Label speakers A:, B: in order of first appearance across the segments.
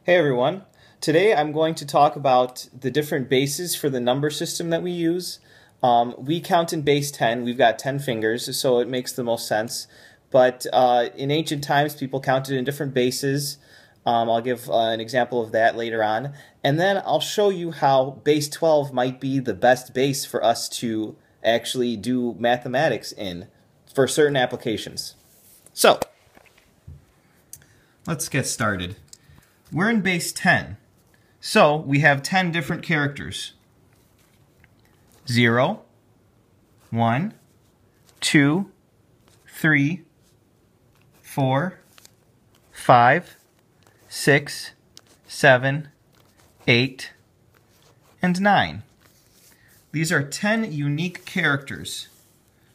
A: Hey everyone. Today I'm going to talk about the different bases for the number system that we use. We count in base 10. We've got 10 fingers, so it makes the most sense. But in ancient times, people counted in different bases. I'll give an example of that later on. And then I'll show you how base 12 might be the best base for us to actually do mathematics in for certain applications. So, let's get started. We're in base 10, so we have 10 different characters. 0, 1, 2, 3, 4, 5, 6, 7, 8, and 9. These are 10 unique characters.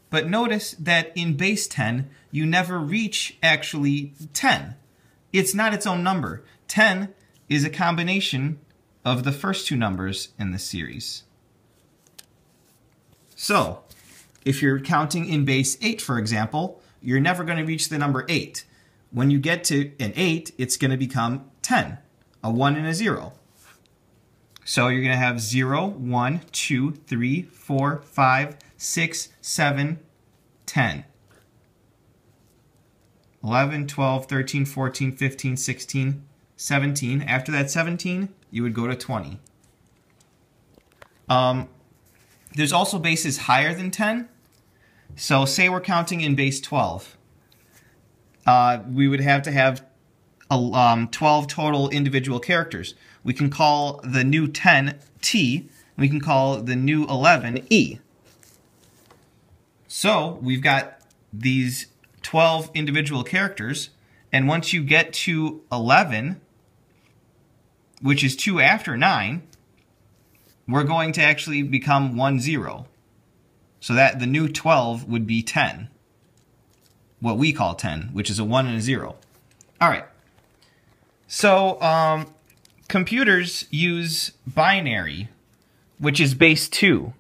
A: But notice that in base 10, you never reach actually 10. It's not its own number. 10 is a combination of the first two numbers in the series. So, if you're counting in base 8, for example, you're never going to reach the number 8. When you get to an 8, it's going to become 10, a 1 and a 0. So you're going to have 0, 1, 2, 3, 4, 5, 6, 7, 10. 11, 12, 13, 14, 15, 16, 17. After that 17, you would go to 20. There's also bases higher than 10. So say we're counting in base 12. We would have to have 12 total individual characters. We can call the new 10 T. We can call the new 11 E. So we've got these 12 individual characters, and once you get to 11, which is 2 after 9, we're going to actually become 1, 0. So that the new 12 would be 10. What we call 10, which is a 1 and a 0. All right. So computers use binary, which is base 2.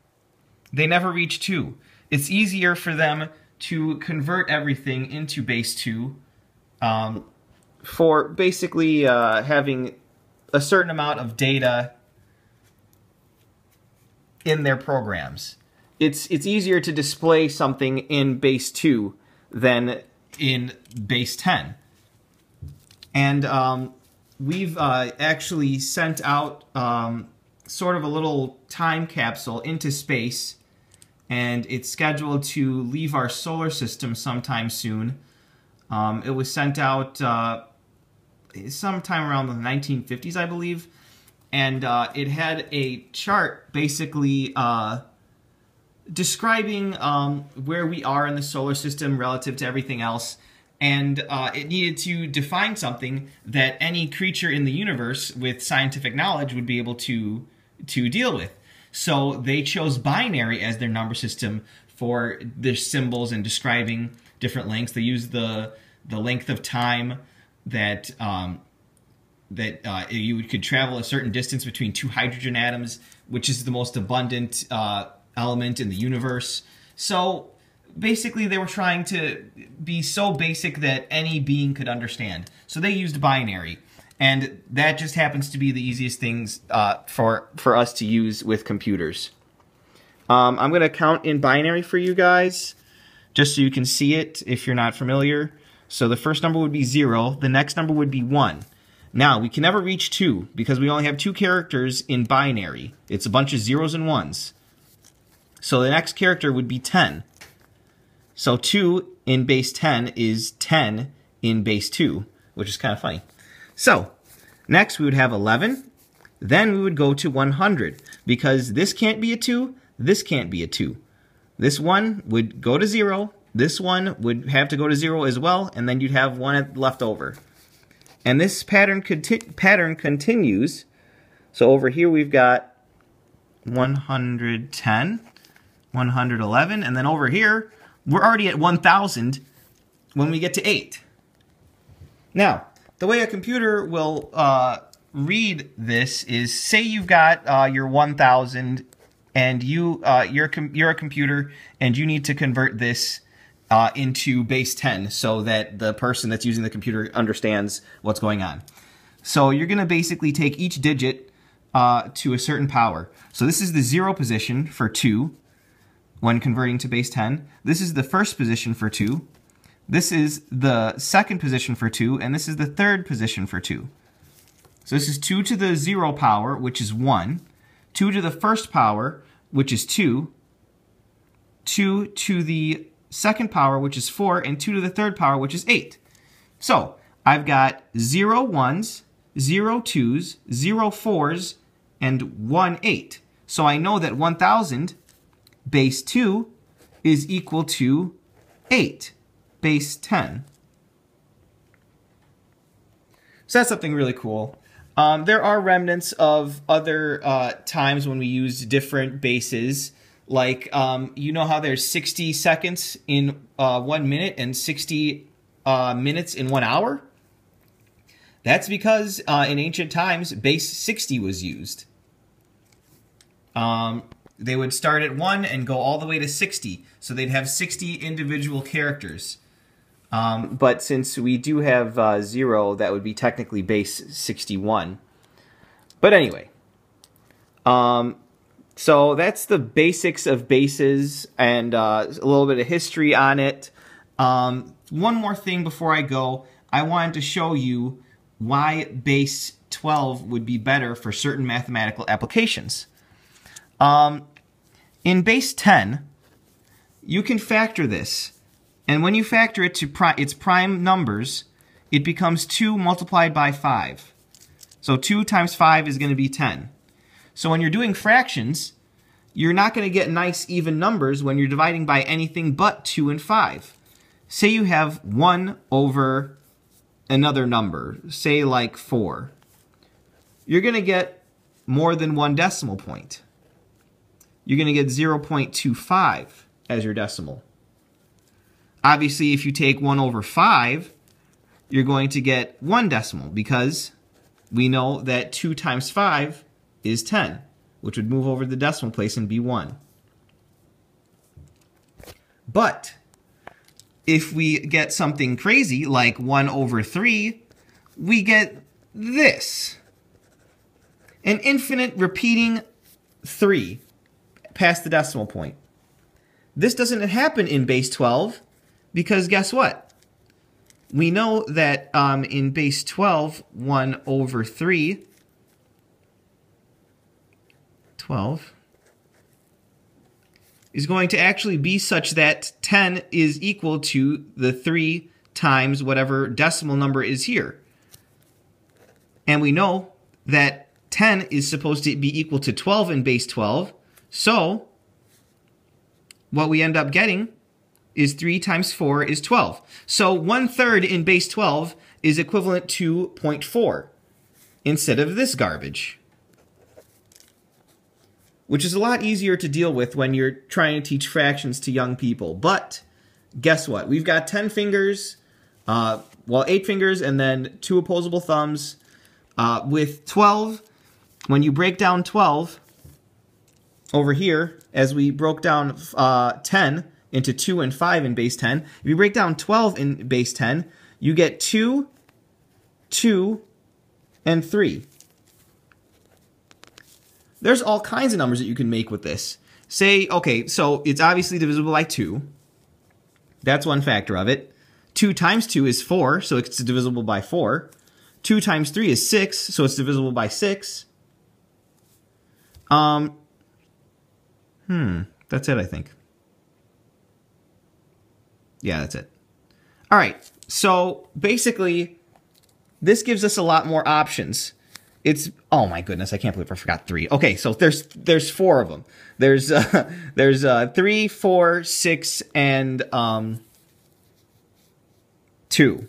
A: They never reach 2. It's easier for them to convert everything into base 2 for basically having a certain amount of data in their programs. It's easier to display something in base 2 than in base 10. And we've actually sent out sort of a little time capsule into space, and it's scheduled to leave our solar system sometime soon. It was sent out sometime around the 1950s, I believe, and it had a chart basically describing where we are in the solar system relative to everything else, and it needed to define something that any creature in the universe with scientific knowledge would be able to deal with. So they chose binary as their number system for their symbols and describing different lengths. They used the length of time that you could travel a certain distance between two hydrogen atoms, which is the most abundant element in the universe. So basically they were trying to be so basic that any being could understand. So they used binary. And that just happens to be the easiest things for us to use with computers. I'm going to count in binary for you guys, just so you can see it if you're not familiar. So the first number would be 0. The next number would be 1. Now, we can never reach 2 because we only have 2 characters in binary. It's a bunch of 0s and 1s. So the next character would be 10. So 2 in base 10 is 10 in base 2, which is kind of funny. So, next we would have 11, then we would go to 100, because this can't be a 2, this can't be a 2. This one would go to 0, this one would have to go to 0 as well, and then you'd have 1 left over. And this pattern continues, so over here we've got 110, 111, and then over here, we're already at 1,000 when we get to 8. Now, the way a computer will read this is, say you've got your 1,000, and you're a computer, and you need to convert this into base 10 so that the person that's using the computer understands what's going on. So you're going to basically take each digit to a certain power. So this is the 0 position for 2 when converting to base 10. This is the first position for 2. This is the second position for 2, and this is the third position for 2. So this is 2 to the 0 power, which is 1. 2 to the first power, which is 2. 2 to the second power, which is 4, and 2 to the third power, which is 8. So I've got 0 1s, 0 2s, 0 4s, and 1 8. So I know that 1000 base 2 is equal to 8 base 10. So that's something really cool. There are remnants of other times when we used different bases. Like, you know how there's 60 seconds in 1 minute and 60 minutes in 1 hour? That's because in ancient times, base 60 was used. They would start at 1 and go all the way to 60. So they'd have 60 individual characters. But since we do have 0, that would be technically base 61. But anyway. So that's the basics of bases and a little bit of history on it. One more thing before I go. I wanted to show you why base 12 would be better for certain mathematical applications. In base 10, you can factor this. And when you factor it to its prime numbers, it becomes 2 multiplied by 5. So 2 times 5 is going to be 10. So when you're doing fractions, you're not going to get nice even numbers when you're dividing by anything but 2 and 5. Say you have 1 over another number, say like 4. You're going to get more than 1 decimal point. You're going to get 0.25 as your decimal. Obviously, if you take 1 over 5, you're going to get 1 decimal because we know that 2 times 5 is 10, which would move over the decimal place and be 1. But if we get something crazy like 1 over 3, we get this. An infinite repeating 3 past the decimal point. This doesn't happen in base 12 because guess what? We know that in base 12, 1 over 3, 12, is going to actually be such that 10 is equal to the 3 times whatever decimal number is here. And we know that 10 is supposed to be equal to 12 in base 12. So what we end up getting is 3 times 4 is 12. So 1/3 in base 12 is equivalent to 0.4 instead of this garbage, which is a lot easier to deal with when you're trying to teach fractions to young people. But guess what? We've got 10 fingers, 8 fingers, and then 2 opposable thumbs. With 12, when you break down 12 over here, as we broke down 10 into 2 and 5 in base 10, if you break down 12 in base 10, you get 2, 2, and 3. There's all kinds of numbers that you can make with this. Say, okay, so it's obviously divisible by 2. That's one factor of it. 2 times 2 is 4, so it's divisible by 4. 2 times 3 is 6, so it's divisible by 6. That's it, I think. Yeah, that's it. All right, so basically, this gives us a lot more options. It's, oh my goodness, I can't believe I forgot 3. Okay, so there's 4 of them. There's 3, 4, 6, and 2.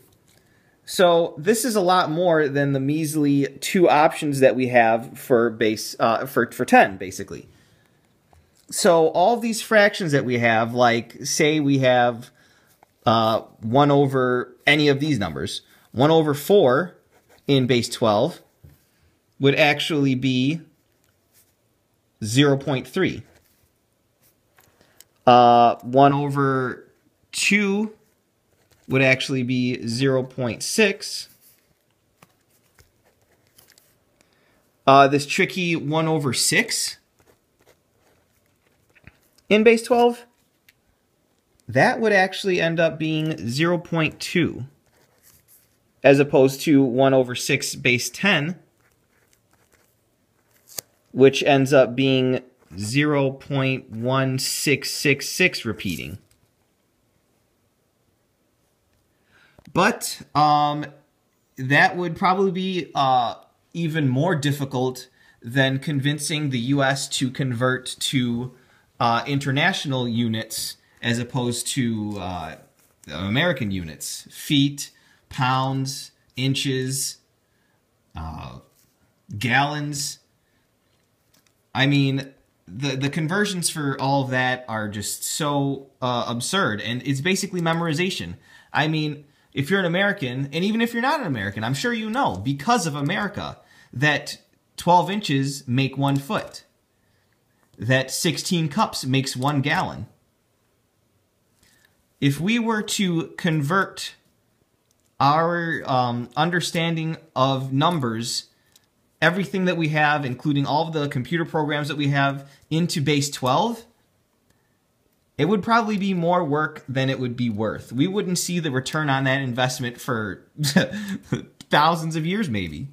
A: So this is a lot more than the measly 2 options that we have for base for 10, basically. So all these fractions that we have, like say we have 1 over any of these numbers, 1 over 4 in base 12 would actually be 0.3. 1 over 2 would actually be 0.6. this tricky 1/6 in base 12, that would actually end up being 0.2 as opposed to 1/6 base 10, which ends up being 0.1666 repeating. But that would probably be even more difficult than convincing the U.S. to convert to international units as opposed to American units. Feet, pounds, inches, gallons. I mean, the conversions for all of that are just so absurd, and it's basically memorization. I mean, if you're an American, and even if you're not an American, I'm sure you know, because of America, that 12 inches make 1 foot, that 16 cups makes 1 gallon. If we were to convert our understanding of numbers, everything that we have, including all of the computer programs that we have, into base 12, it would probably be more work than it would be worth. We wouldn't see the return on that investment for thousands of years, maybe.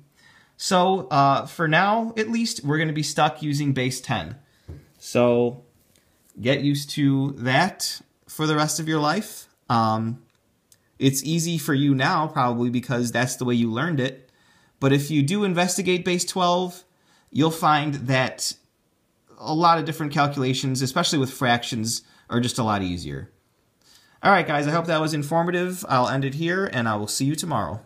A: So for now, at least, we're going to be stuck using base 10. So get used to that for the rest of your life. It's easy for you now, probably because that's the way you learned it. But if you do investigate base 12, you'll find that a lot of different calculations, especially with fractions, are just a lot easier. All right, guys, I hope that was informative. I'll end it here, and I will see you tomorrow.